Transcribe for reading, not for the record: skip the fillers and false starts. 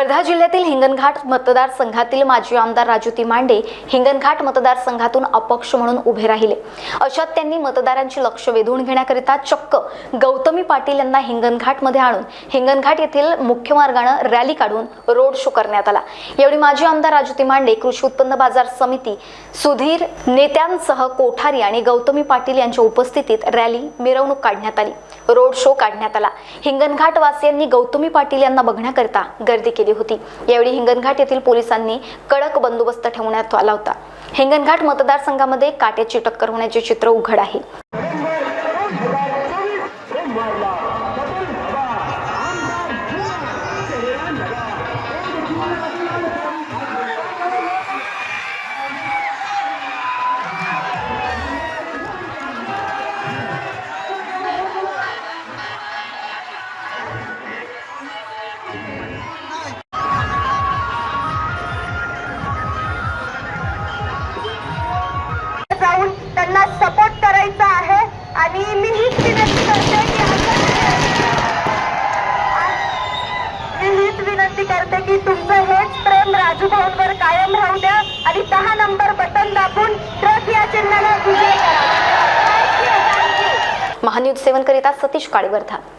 वर्धा जिल्ह्यातील हिंगणघाट मतदारसंघातील माजी आमदार राजूती मांडे हिंगणघाट मतदारसंघातून अपक्ष म्हणून उभे राहिले। अशात त्यांनी मतदारांचे लक्ष वेधून घेण्याकरिता चक्क गौतमी पाटील यांना हिंगणघाटमध्ये आणून हिंगणघाट येथील मुख्य मार्गाने रॅली काढून रोड शो करण्यात आला। यावेळी माजी आमदार राजूती मांडे, कृषी उत्पन्न बाजार समिती सुधीर नेत्यांसह कोठारी आणि गौतमी पाटील यांच्या उपस्थितीत रॅली मिरवणूक काढण्यात आली, रोड शो काढण्यात आला। हिंगणघाट वासियांनी गौतमी पाटील यांना बघण्याकरिता गर्दी केली होती। यावेळी हिंगणघाट येथील पोलिसांनी कडक बंदोबस्त ठेवण्यात आला होता। हिंगणघाट मतदारसंघामध्ये काट्याची टक्कर होण्याचे चित्र उघड आहे। जाऊन त्यांना सपोर्ट करायचा आहे आणि मी हीच विनंती करते की तुमचं हेच प्रेम राजू भाऊंवर कायम राहू द्या आणि 10 नंबर बटन दाबून ट्रक या चिन्हाला विजय करा। महान्यूज 7 करिता सतीश काळे, वर्धा।